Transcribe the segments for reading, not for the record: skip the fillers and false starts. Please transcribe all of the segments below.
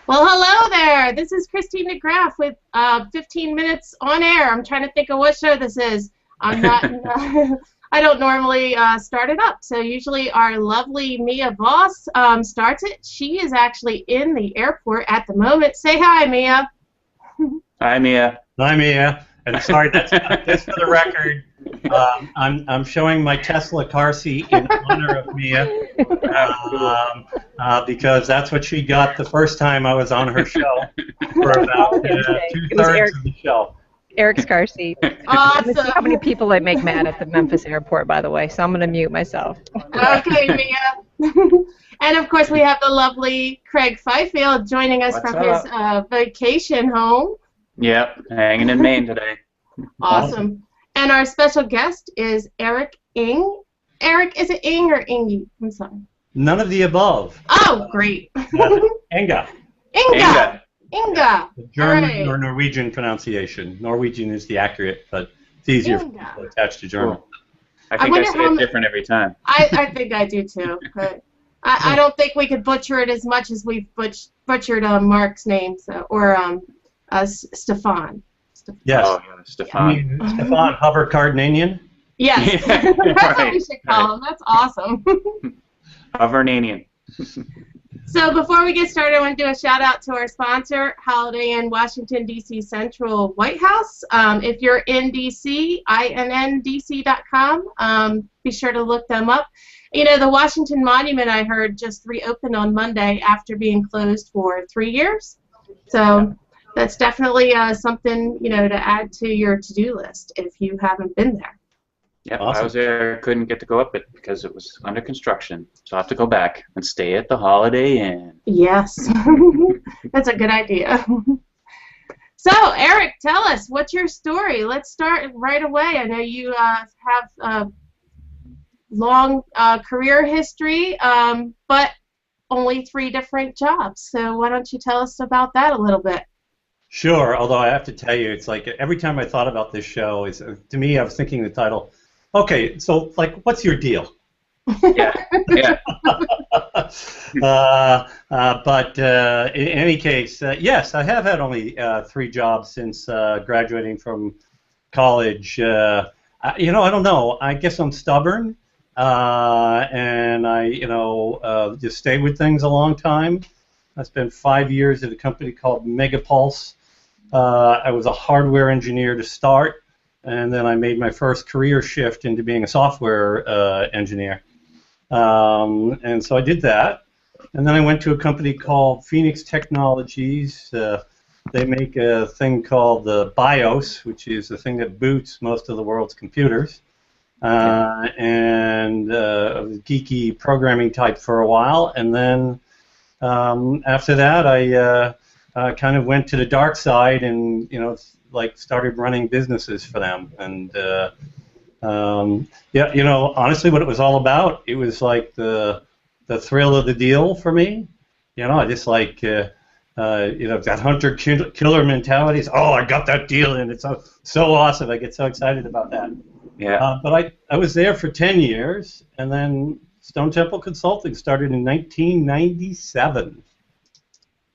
Well, hello there. This is Christine DeGraff with 15 Minutes on Air. I'm trying to think of what show this is. I'm not. I don't normally start it up, so usually our lovely Mia Voss starts it. She is actually in the airport at the moment. Say hi, Mia. Hi, Mia. Hi, Mia. And sorry, that's for the record. I'm showing my Tesla car seat in honor of Mia because that's what she got the first time I was on her show for about 2/3 of the show. Eric's car seat. Awesome. See how many people I make mad at the Memphis airport, by the way, so I'm going to mute myself. Okay, Mia. And, of course, we have the lovely Craig Fifield joining us from his vacation home. Yep, hanging in Maine today. Awesome. And our special guest is Eric Enge. Eric, is it Enge or Enge? I'm sorry. None of the above. Oh, great. Enge. Enge. Enge. The German right. or Norwegian pronunciation. Norwegian is the accurate, but it's easier to attach to German. Cool. I think I say it different every time. I think I do too, but I don't think we could butcher it as much as we've butchered Mark's name, or Stefan. Yes. Oh, yeah, Stefan. Stefan Hovercardnanian? Yes. That's what we should call him. That's awesome. Hovernanian. So before we get started, I want to do a shout out to our sponsor, Holiday Inn Washington, D.C. Central White House. If you're in D.C., inndc.com, be sure to look them up. You know, the Washington Monument, I heard, just reopened on Monday after being closed for 3 years. So that's definitely something, you know, to add to your to-do list if you haven't been there. Yep, Awesome. I was there, couldn't get to go up it because it was under construction. So I have to go back and stay at the Holiday Inn. Yes, that's a good idea. So, Eric, tell us, what's your story? Let's start right away. I know you have a long career history, but only 3 different jobs. So why don't you tell us about that a little bit? Sure, although I have to tell you, it's like every time I thought about this show, to me, I was thinking the title, okay, so, like, what's your deal? Yeah, yeah. But in any case, yes, I have had only 3 jobs since graduating from college. You know, I don't know. I guess I'm stubborn, and I, you know, just stay with things a long time. I spent 5 years at a company called Megapulse. I was a hardware engineer to start, and then I made my first career shift into being a software engineer. And so I did that, and then I went to a company called Phoenix Technologies. They make a thing called the BIOS, which is the thing that boots most of the world's computers. And I was geeky programming type for a while, and then after that I kind of went to the dark side and, you know, like started running businesses for them. And yeah, you know, honestly, what it was all about, it was like the thrill of the deal for me. You know, I just like, you know, that hunter-killer mentality. Oh, I got that deal, and it's so awesome. I get so excited about that. Yeah. But I was there for 10 years, and then Stone Temple Consulting started in 1997.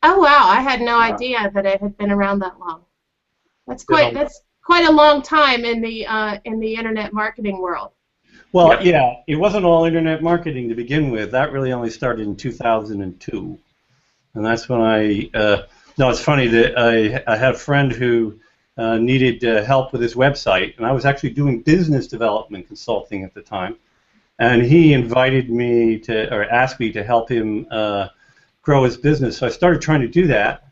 Oh wow! I had no idea that it had been around that long. That's quite a long time in the internet marketing world. Well, yeah, it wasn't all internet marketing to begin with. That really only started in 2002, and that's when I. No, it's funny that I had a friend who needed help with his website, and I was actually doing business development consulting at the time, and he invited me to, or asked me to help him grow his business. So I started trying to do that,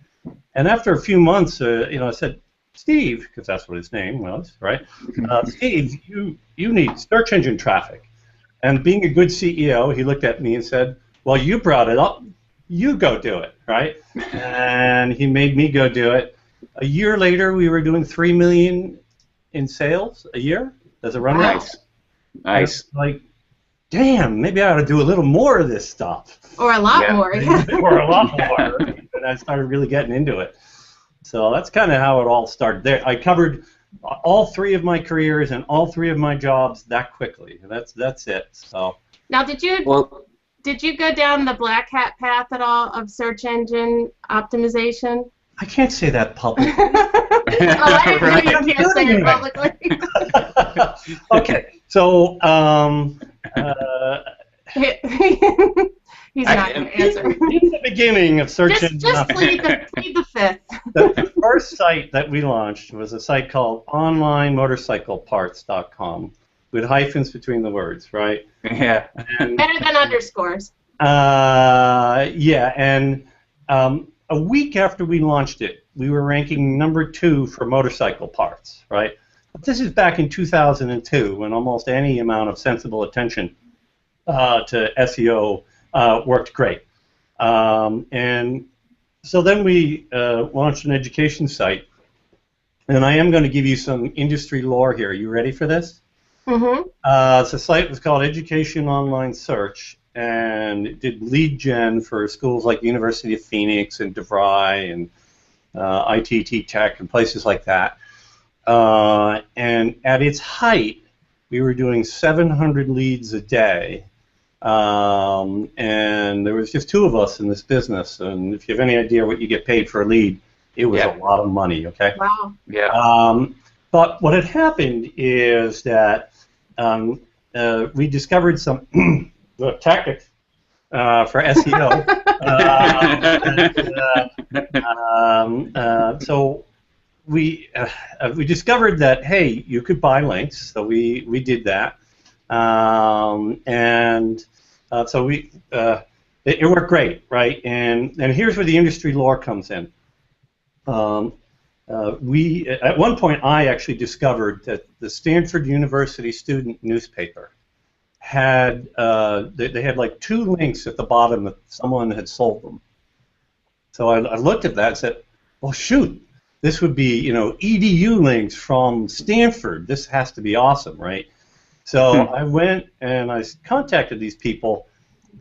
and after a few months, you know, I said, Steve, because that's what his name was, right? Steve, you need search engine traffic. And being a good CEO, he looked at me and said, well, you brought it up. You go do it, right? And he made me go do it. A year later, we were doing $3 million in sales a year as a run rate. Nice. Nice. Like, damn, maybe I ought to do a little more of this stuff. Or a lot more. Or a lot more. And I started really getting into it. So that's kind of how it all started there. I covered all 3 of my careers and all 3 of my jobs that quickly. That's it. So. Now, did you? Well, Did you go down the black hat path at all of search engine optimization? I can't say that publicly. I didn't know you can't say it publicly. Okay, so he's not going to answer. in the beginning of search engine Just plead the fifth. the first site that we launched was a site called onlinemotorcycleparts.com with hyphens between the words, right? Yeah. And, Better than underscores. yeah, and a week after we launched it, we were ranking #2 for motorcycle parts, right? But this is back in 2002 when almost any amount of sensible attention to SEO worked great. And so then we launched an education site, and I am going to give you some industry lore here. You ready for this? Mm-hmm. The site was called Education Online Search, and it did lead gen for schools like University of Phoenix and DeVry and ITT Tech and places like that. And at its height, we were doing 700 leads a day. And there was just 2 of us in this business, and if you have any idea what you get paid for a lead, it was a lot of money, okay? Wow. Yeah. But what had happened is that we discovered some tactics for SEO. So we discovered that, hey, you could buy links, so we did that. And so it worked great, right? And here's where the industry lore comes in. At one point, I actually discovered that the Stanford University student newspaper had they had like 2 links at the bottom that someone had sold them. So I looked at that and said, well, shoot, this would be, EDU links from Stanford. This has to be awesome, right? So I went and I contacted these people,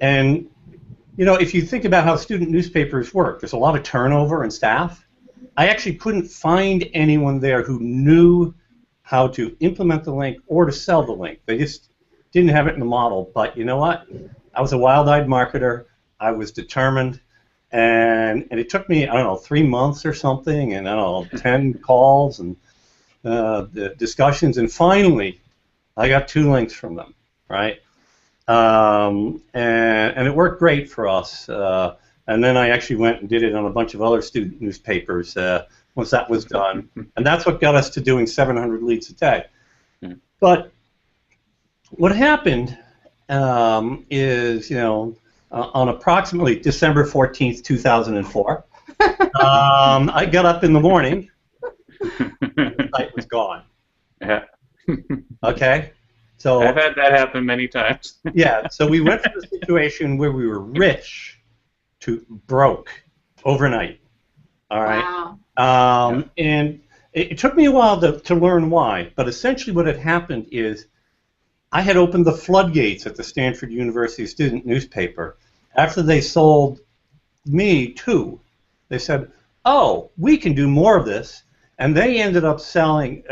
and if you think about how student newspapers work, there's a lot of turnover in staff. I actually couldn't find anyone there who knew how to implement the link or to sell the link. They just didn't have it in the model. But you know what? I was a wild-eyed marketer. I was determined, and it took me, I don't know, 3 months or something, and I don't know, 10 calls and the discussions, and finally I got 2 links from them, right? And it worked great for us. And then I actually went and did it on a bunch of other student newspapers once that was done. And that's what got us to doing 700 leads a day. But what happened is, on approximately December 14th, 2004, I got up in the morning, and the site was gone. Yeah. Okay? So I've had that happen many times. yeah, so we went from a situation where we were rich to broke overnight. All right? Wow. And it took me a while to learn why, but essentially what had happened is I had opened the floodgates at the Stanford University student newspaper. After they sold me 2, they said, oh, we can do more of this, and they ended up selling,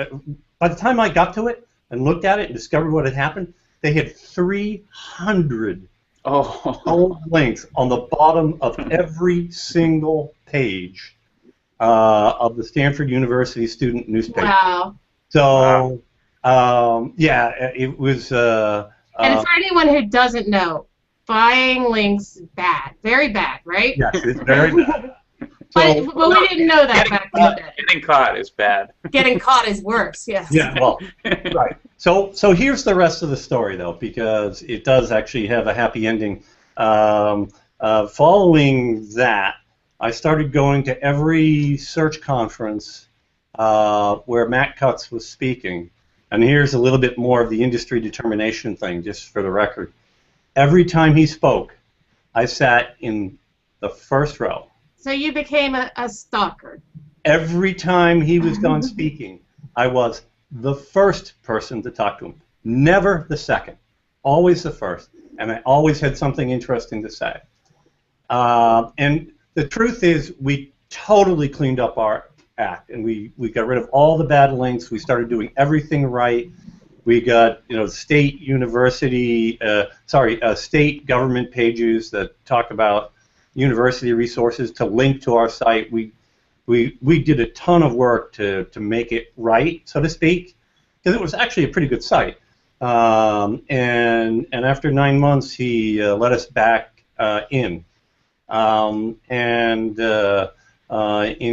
by the time I got to it and looked at it and discovered what had happened, they had 300 old links on the bottom of every single page of the Stanford University student newspaper. Wow. So, yeah, it was... and for anyone who doesn't know, buying links is bad. Very bad, right? yes, it's very bad. But we didn't know that back in the day. Getting caught is bad. Getting caught is worse, yes. Yeah, well, right. So here's the rest of the story, though, because it does actually have a happy ending. Following that, I started going to every search conference where Matt Cutts was speaking. And here's a little bit more of the industry determination thing, just for the record. Every time he spoke, I sat in the first row. So you became a stalker. Every time he was done speaking, I was the first person to talk to him. Never the second. Always the first. And I always had something interesting to say. And the truth is, we totally cleaned up our act, and we got rid of all the bad links. We started doing everything right. We got state university, state government pages that talk about university resources to link to our site. We did a ton of work to make it right, so to speak, because it was actually a pretty good site. And after 9 months, he let us back in. In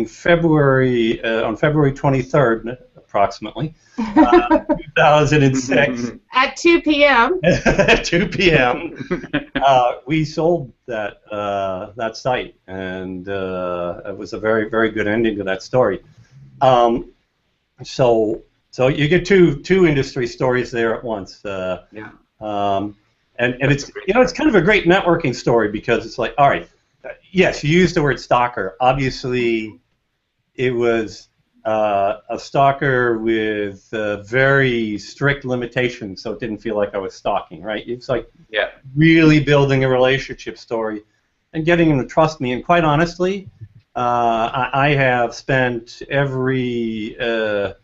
February, on February 23rd, approximately, 2006, at 2 p.m. at 2 p.m., we sold that site, and it was a very, very good ending to that story. So you get two industry stories there at once. Yeah. And it's it's kind of a great networking story, because it's like, all right, yes, you used the word stalker. Obviously, it was a stalker with very strict limitations, so it didn't feel like I was stalking, right? It's like really building a relationship story and getting him to trust me. And quite honestly, I have spent every day,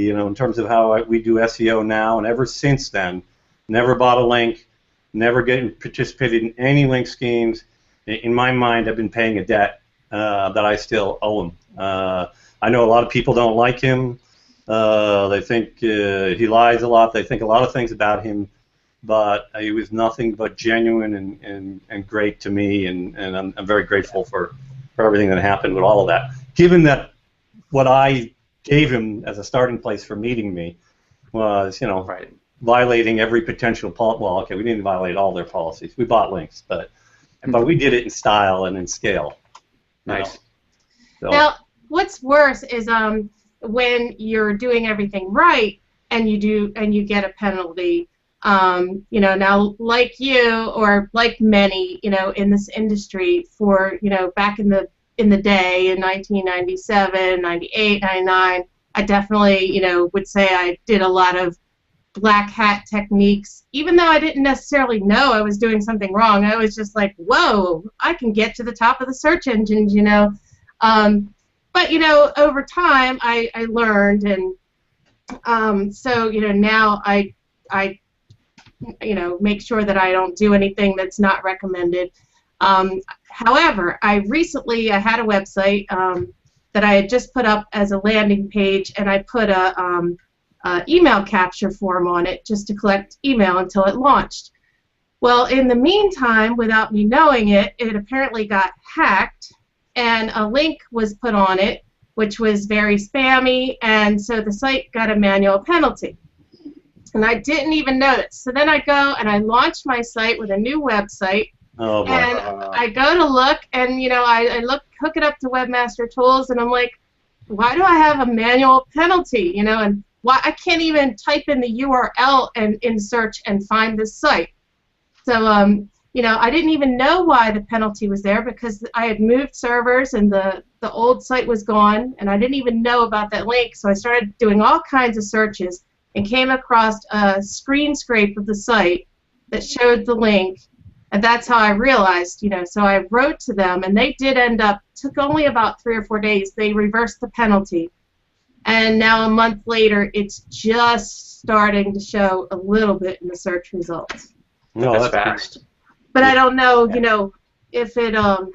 in terms of how we do SEO now, and ever since then, never bought a link, never participated in any link schemes. In my mind, I've been paying a debt that I still owe him. I know a lot of people don't like him. They think he lies a lot. They think a lot of things about him, but he was nothing but genuine and great to me, and I'm very grateful for everything that happened with all of that. Given that what I gave him as a starting place for meeting me was, violating every potential policy. Well, okay, we didn't violate all their policies. We bought links, but we did it in style and in scale. Nice. So. Now, what's worse is when you're doing everything right and you get a penalty. Now, like you or like many, in this industry, for back in the day in 1997, 98, 99, I definitely would say I did a lot of black hat techniques, even though I didn't necessarily know I was doing something wrong. I was just like, whoa, I can get to the top of the search engines, But over time, I learned, and so now I make sure that I don't do anything that's not recommended. However, I had a website that I had just put up as a landing page, and I put a email capture form on it just to collect email until it launched. Well, in the meantime, without me knowing it, it apparently got hacked, and a link was put on it, which was very spammy, and so the site got a manual penalty. And I didn't even notice. So then I go and I launch my site with a new website. Oh, boy. And I go to look, and I hook it up to Webmaster Tools, and I'm like, why do I have a manual penalty? And why I can't even type in the URL and in search and find this site. So I didn't even know why the penalty was there, because I had moved servers and the old site was gone, and I didn't even know about that link. So I started doing all kinds of searches and came across a screen scrape of the site that showed the link. And that's how I realized, so I wrote to them, and they did took only about 3 or 4 days, they reversed the penalty. And now a month later, it's just starting to show a little bit in the search results. No, that's fast. But I don't know, if it'll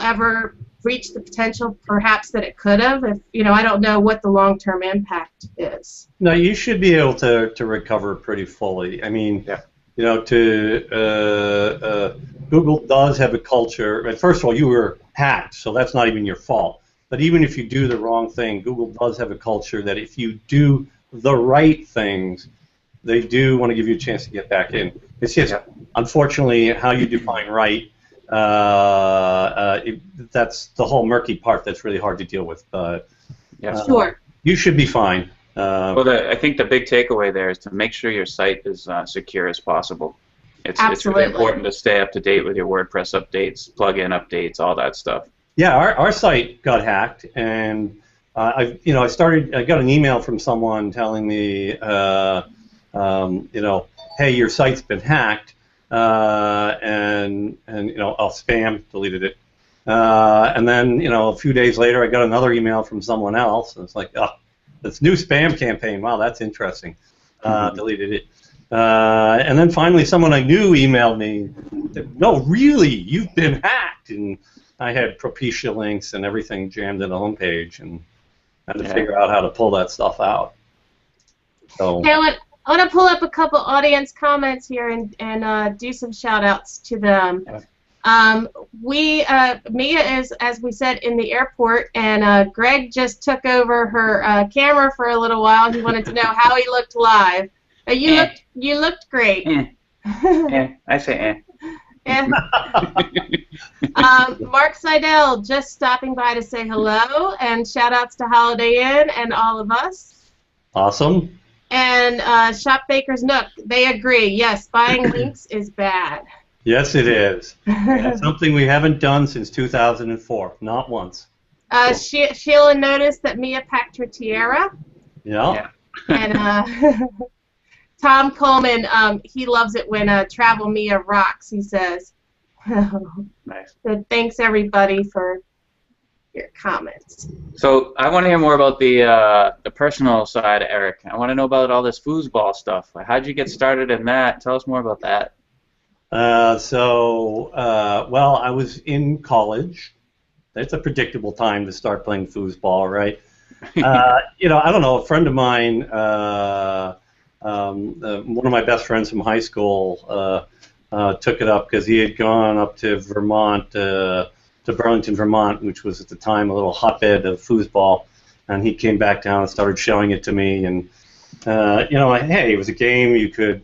ever reach the potential perhaps that it could have. If I don't know what the long-term impact is. No, you should be able to recover pretty fully. I mean, Google does have a culture. And first of all, you were hacked, so that's not even your fault. But even if you do the wrong thing, Google does have a culture that if you do the right things, they do want to give you a chance to get back in. It's just, unfortunately, how you define right. That's the whole murky part that's really hard to deal with. Sure. You should be fine. I think the big takeaway there is to make sure your site is secure as possible. It's really important to stay up to date with your WordPress updates, plugin updates, all that stuff. Yeah, our site got hacked, and I got an email from someone telling me, hey, your site's been hacked, and I'll spam, deleted it. And then, a few days later, I got another email from someone else, and it's like, this new spam campaign. Wow, that's interesting. Deleted it. And then finally someone I knew emailed me, no, really, you've been hacked. And I had Propecia links and everything jammed in the homepage, and I had to figure out how to pull that stuff out. So. Okay, I want to pull up a couple audience comments here and do some shout-outs to them. Mia is, as we said, in the airport, and Greg just took over her camera for a little while. He wanted to know how he looked live. You looked great. I say Mark Seidel just stopping by to say hello, and shout-outs to Holiday Inn and all of us. Awesome. And Shop Baker's Nook, they agree. Yes, buying links is bad. Yes, it is. It's something we haven't done since 2004, not once. Sheila noticed that Mia packed her tiara. Yeah. And Tom Coleman, he loves it when Travel Mia rocks, he says. Nice. So thanks, everybody, for your comments. So I want to hear more about the personal side, Eric. I want to know about all this foosball stuff. How'd you get started in that? Tell us more about that. Well, I was in college. It's a predictable time to start playing foosball, right? I don't know, a friend of mine, one of my best friends from high school, took it up because he had gone up to Vermont, to Burlington, Vermont, which was at the time a little hotbed of foosball, and he came back down and started showing it to me, and hey, it was a game you could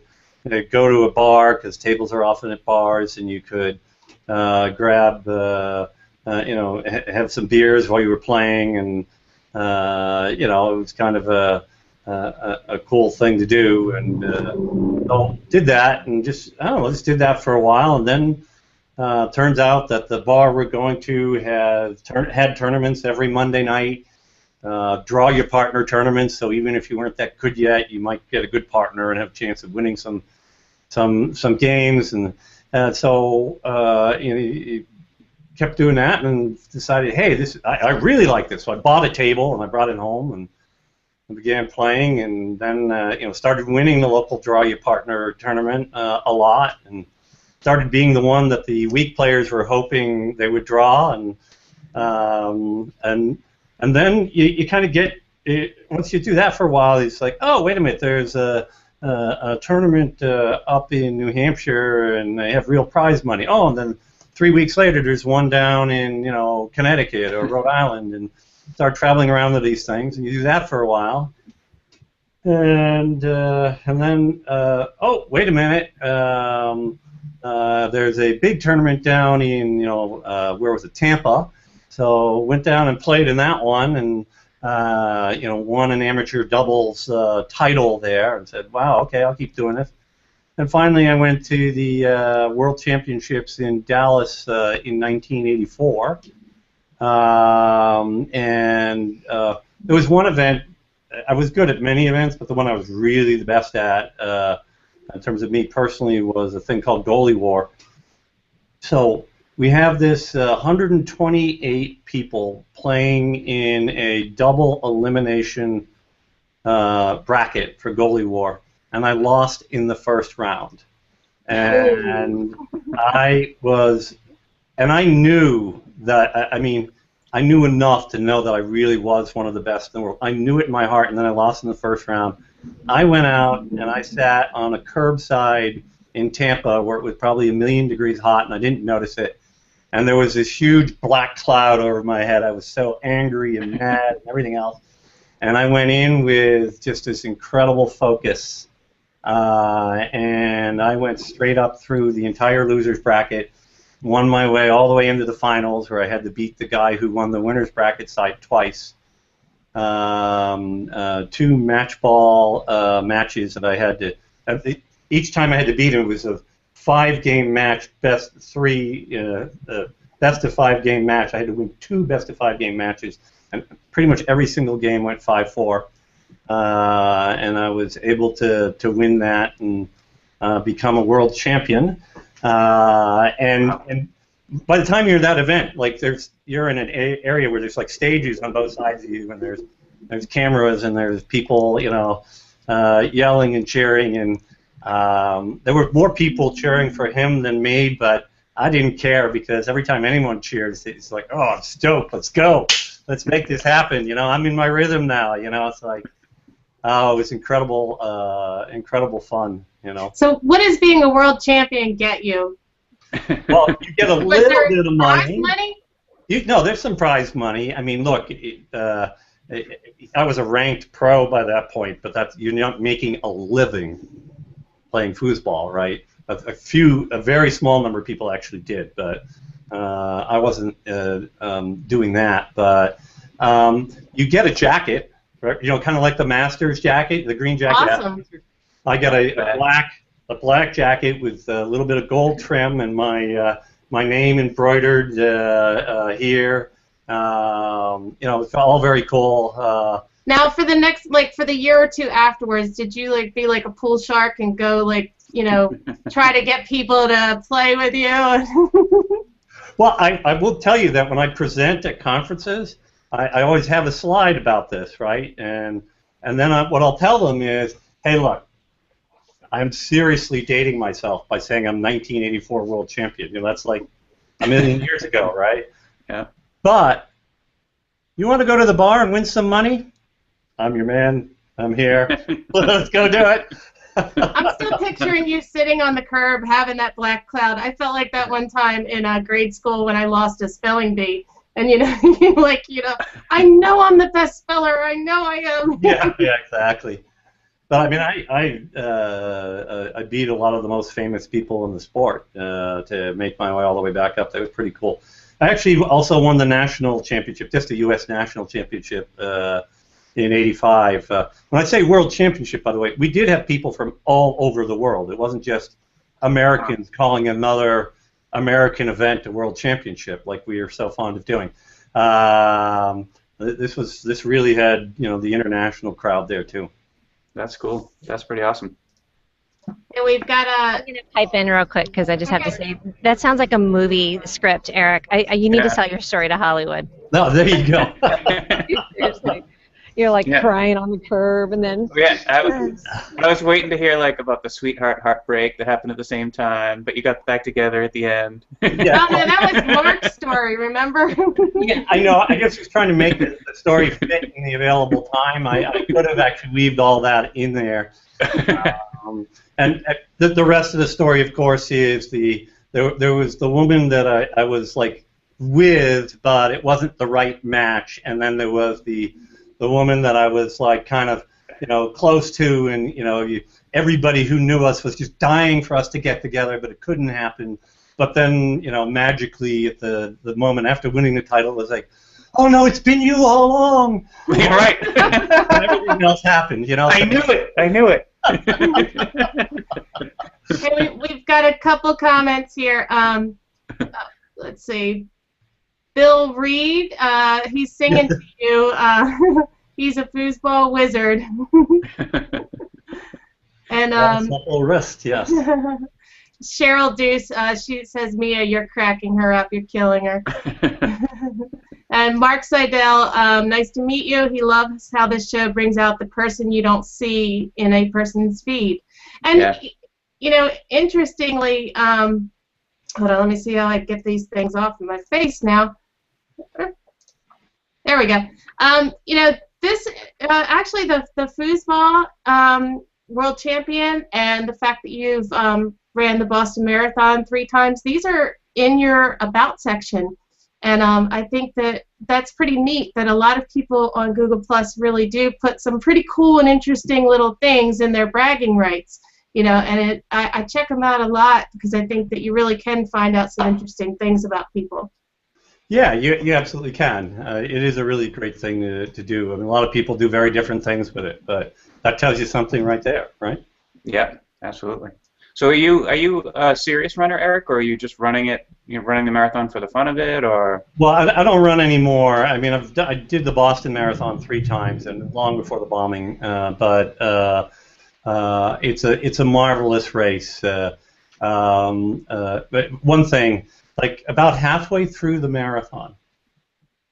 go to a bar, because tables are often at bars, and you could grab, have some beers while you were playing, and it was kind of a cool thing to do, and so did that, and just did that for a while, and then turns out that the bar we're going to had tournaments every Monday night. Draw your partner tournaments, so even if you weren't that good yet, you might get a good partner and have a chance of winning some games, and so you kept doing that and decided, hey, I really like this. So I bought a table and I brought it home and began playing, and then started winning the local Draw Your Partner tournament a lot, and started being the one that the weak players were hoping they would draw, and then you kind of get once you do that for a while, it's like, oh, wait a minute, there's a tournament up in New Hampshire, and they have real prize money. Oh, and then 3 weeks later, there's one down in Connecticut or Rhode Island, and start traveling around to these things, and you do that for a while, and then oh, wait a minute, there's a big tournament down in where was it, Tampa. So went down and played in that one, and won an amateur doubles title there, and said, wow, okay, I'll keep doing this. And finally, I went to the World Championships in Dallas in 1984, and there was one event. I was good at many events, but the one I was really the best at, in terms of me personally, was a thing called Goalie War. So we have this 128 people playing in a double elimination bracket for Goalie War, and I lost in the first round. And I knew that, I knew enough to know that I really was one of the best in the world. I knew it in my heart, and then I lost in the first round. I went out and I sat on a curbside in Tampa where it was probably 1,000,000 degrees hot, and I didn't notice it. And there was this huge black cloud over my head. I was so angry and mad and everything else. And I went in with just this incredible focus. And I went straight up through the entire loser's bracket, won my way all the way into the finals, where I had to beat the guy who won the winner's bracket side twice. 2 match ball matches that I had to. Each time I had to beat him, it was a 5-game match, best of 5-game match. I had to win 2 best of 5-game matches, and pretty much every single game went 5-4. And I was able to win that and become a world champion. And by the time you're at that event, like you're in an area where there's like stages on both sides of you, and there's there's cameras and there's people, yelling and cheering, and there were more people cheering for him than me, but I didn't care because every time anyone cheers, it's like, oh, I'm stoked, let's go, let's make this happen, I'm in my rhythm now, it's like, oh, it was incredible, incredible fun, So what does being a world champion get you? Well, you get a little bit of money. Prize money? No, there's some prize money. I mean, look, I was a ranked pro by that point, but you're not making a living playing foosball, right? A very small number of people actually did, but I wasn't doing that. But you get a jacket, right? Kind of like the Masters jacket, the green jacket. Awesome. I got a black jacket with a little bit of gold trim and my name embroidered here. It's all very cool. Now, for the next, for the year or two afterwards, did you be like a pool shark and go try to get people to play with you? Well, I will tell you that when I present at conferences, I always have a slide about this, right? And then what I'll tell them is, hey, look, I'm seriously dating myself by saying I'm 1984 world champion. That's like a million years ago, right? Yeah. But you want to go to the bar and win some money? I'm your man. I'm here. Let's go do it. I'm still picturing you sitting on the curb having that black cloud. I felt like that one time in grade school when I lost a spelling bee. And I know I'm the best speller. I know I am. yeah, exactly. But I mean, I beat a lot of the most famous people in the sport to make my way all the way back up. That was pretty cool. I actually also won the national championship, just the U.S. national championship in '85. When I say world championship, by the way, we did have people from all over the world. It wasn't just Americans calling another American event a world championship like we are so fond of doing. This really had the international crowd there too. That's cool. That's pretty awesome. And we've got I'm going to pipe in real quick because I just have to say, that sounds like a movie script, Eric. You need to sell your story to Hollywood. No, there you go. Seriously. You're crying on the curb, and then... Yeah, I was waiting to hear about the sweetheart heartbreak that happened at the same time, but you got back together at the end. Yeah. Oh, no, that was Mark's story, remember? Yeah, I know. I guess he was trying to make the story fit in the available time. I could have actually weaved all that in there. And the rest of the story, of course, is there was the woman that I was with, but it wasn't the right match, and then there was the woman that I was kind of close to, and everybody who knew us was just dying for us to get together, but it couldn't happen. But then magically at the moment after winning the title, it was like, oh no, it's been you all along. Right. And everything else happened. I knew it. Okay, we've got a couple comments here. Let's see. Bill Reed, he's singing to you. He's a foosball wizard. And supple wrist, yes. Cheryl Deuce, she says, Mia, you're cracking her up. You're killing her. And Mark Seidel, nice to meet you. He loves how this show brings out the person you don't see in a person's feed. And, interestingly, hold on, let me see how I get these things off of my face now. There we go. This actually the foosball world champion and the fact that you've ran the Boston Marathon 3 times, these are in your about section, and I think that's pretty neat that a lot of people on Google Plus really do put some pretty cool and interesting little things in their bragging rights, and I check them out a lot because I think that you really can find out some interesting things about people. Yeah, you absolutely can. It is a really great thing to do. I mean, a lot of people do very different things with it, but that tells you something right there, right? Yeah, absolutely. So are you a serious runner, Eric, or are you just running it? You're running the marathon for the fun of it, or? Well, I don't run anymore. I mean, I did the Boston Marathon 3 times, and long before the bombing. But it's a marvelous race. But one thing. About halfway through the marathon,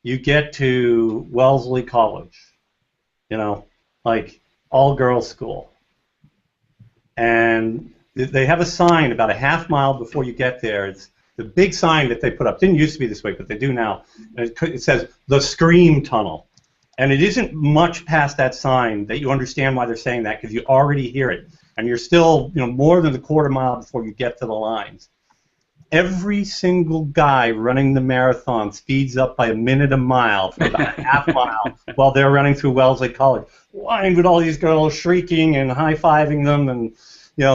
you get to Wellesley College, you know, like all girls school. And they have a sign about a half mile before you get there. It's the big sign that they put up. Didn't used to be this way, but they do now. And it says the Scream Tunnel. And it isn't much past that sign that you understand why they're saying that, because you already hear it. And you're still, more than a quarter mile before you get to the lines. Every single guy running the marathon speeds up by a minute a mile for about a half mile while they're running through Wellesley College, lined with all these girls shrieking and high-fiving them and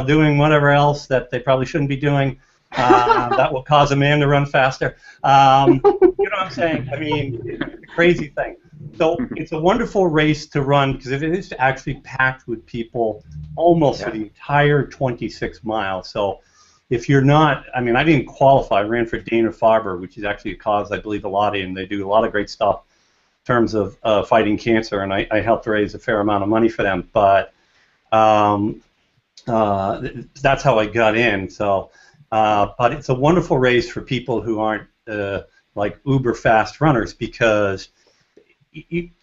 doing whatever else that they probably shouldn't be doing. That will cause a man to run faster. You know what I'm saying? I mean, it's a crazy thing. So it's a wonderful race to run because it is actually packed with people almost for the entire 26 miles. So if you're not, I mean, I didn't qualify. I ran for Dana-Farber, which is actually a cause I believe a lot in. They do a lot of great stuff in terms of fighting cancer, and I helped raise a fair amount of money for them. But that's how I got in. So, but it's a wonderful race for people who aren't like uber fast runners because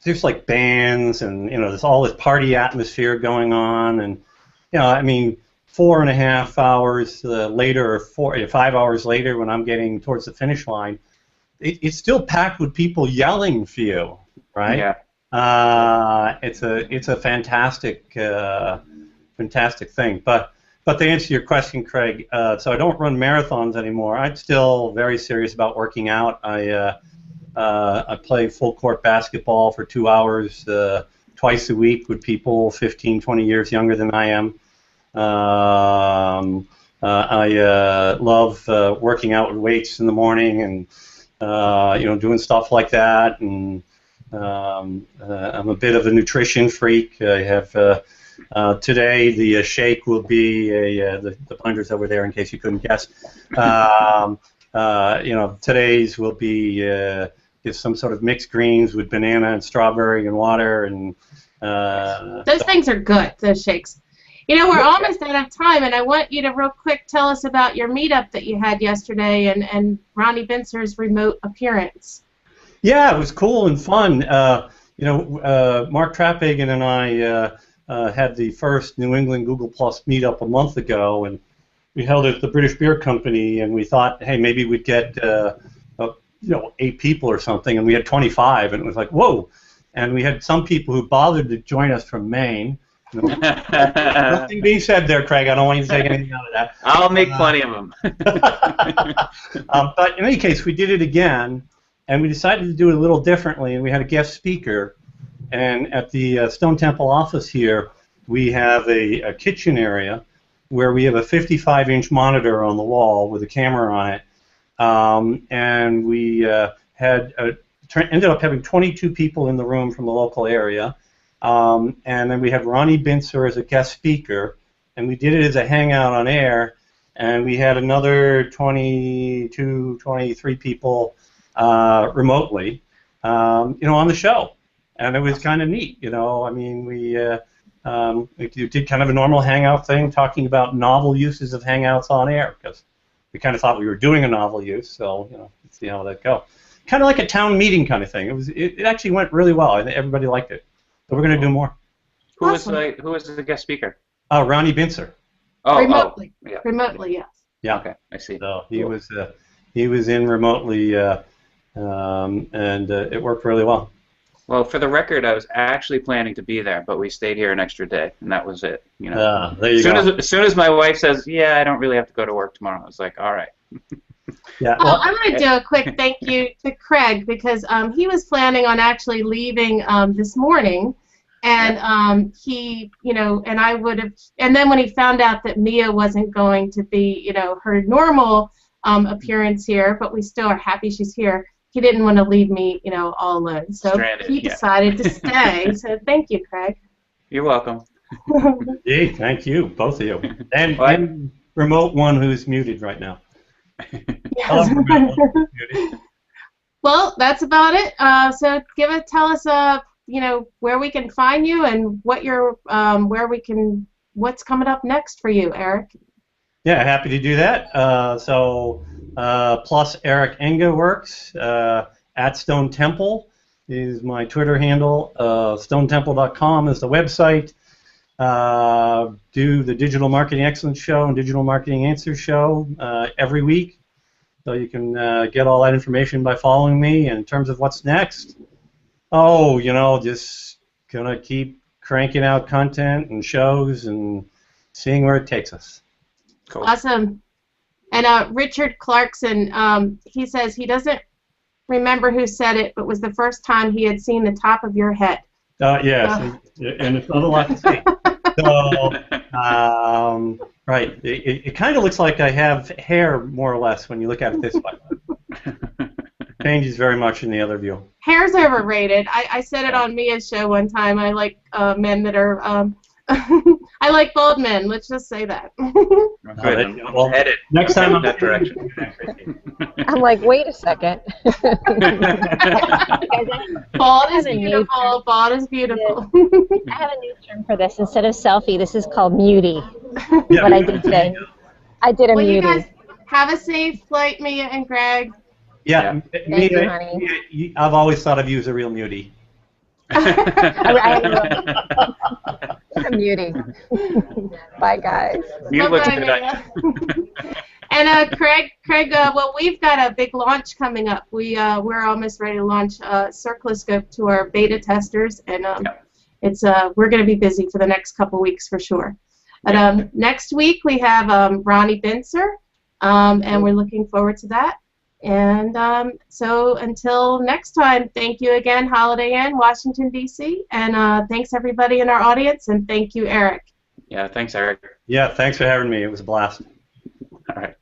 there's like bands and there's all this party atmosphere going on, and I mean 4.5 hours later or 5 hours later when I'm getting towards the finish line, it's still packed with people yelling for you, right? Yeah. It's a fantastic fantastic thing. But to answer your question, Craig, so I don't run marathons anymore. I'm still very serious about working out. I play full court basketball for 2 hours twice a week with people 15, 20 years younger than I am. I love working out with weights in the morning and doing stuff like that. And I'm a bit of a nutrition freak. I have today the shake will be the blender's over there in case you couldn't guess. Today's will be is some sort of mixed greens with banana and strawberry and water and. Those things are good. Those shakes. We're almost out of time, and I want you to real quick tell us about your meetup that you had yesterday and Ronnie Bincer's remote appearance. Yeah, it was cool and fun. Mark Traphagen and I had the first New England Google Plus meetup a month ago, and we held it at the British Beer Company, and we thought, hey, maybe we'd get 8 people or something, and we had 25, and it was like, whoa. And we had some people who bothered to join us from Maine. Nothing being said there, Craig. I don't want you to take anything out of that. I'll make plenty of them. But in any case, we did it again, and we decided to do it a little differently, and we had a guest speaker. And at the Stone Temple office here, we have a kitchen area where we have a 55-inch monitor on the wall with a camera on it. And we ended up having 22 people in the room from the local area. And then we had Ronnie Bincer as a guest speaker, and we did it as a hangout on air, and we had another 22, 23 people remotely, on the show, and it was kind of neat. I mean, we did kind of a normal hangout thing, talking about novel uses of hangouts on air, because we kind of thought we were doing a novel use, so let's see how that go. Kind of like a town meeting kind of thing. It actually went really well. I think everybody liked it. So we're going to do more. Who was the guest speaker? Ronnie Bincer. Remotely. Yeah. Remotely, yes. Yeah. Okay, I see. So he was in remotely, and it worked really well. Well, for the record, I was actually planning to be there, but we stayed here an extra day, and that was it. There you go. As soon as my wife says, "Yeah, I don't really have to go to work tomorrow," I was like, "All right." Yeah. Well, I'm going to do a quick thank you to Craig because he was planning on actually leaving this morning, and he, and I would have, and then when he found out that Mia wasn't going to be, her normal appearance here, but we still are happy she's here. He didn't want to leave me, all alone, so Stranded, he decided to stay. So thank you, Craig. You're welcome. Hey, thank you, both of you, and remote one who's muted right now. Well, that's about it. So tell us, where we can find you and what what's coming up next for you, Eric. Yeah, happy to do that. Plus Eric Enge works at Stone Temple. is my Twitter handle. StoneTemple.com is the website. Do the Digital Marketing Excellence Show and Digital Marketing Answers Show every week. So you can get all that information by following me. And in terms of what's next, just going to keep cranking out content and shows and seeing where it takes us. Cool. Awesome. And Richard Clarkson, he says he doesn't remember who said it, but was the first time he had seen the top of your head. Yes, and it's not a lot to say. So, right, it kind of looks like I have hair, more or less, when you look at it this way. Changes very much in the other view. Hair's overrated. I said it on Mia's show one time. I like men that are... I like bald men. Let's just say that. Good. Well, Edit. Next time in that direction. I'm like, wait a second. Bald is beautiful. Bald is beautiful. I have a new term for this. Instead of selfie, this is called mutie. Yeah. What I did today. I did a Well, mutie. you guys have a safe flight, Mia and Greg. Yeah, Thank you, honey. I've always thought of you as a real mutie. I'm muting. Bye, guys. Mute looks Bye, good. Mia. And Craig, well, we've got a big launch coming up. We're almost ready to launch Circloscope to our beta testers, and we're going to be busy for the next couple weeks for sure. But next week we have Ronnie Bincer, and we're looking forward to that. And so until next time, thank you again, Holiday Inn, Washington, D.C., and thanks everybody in our audience, and thank you, Eric. Yeah, thanks, Eric. Yeah, thanks for having me. It was a blast. All right.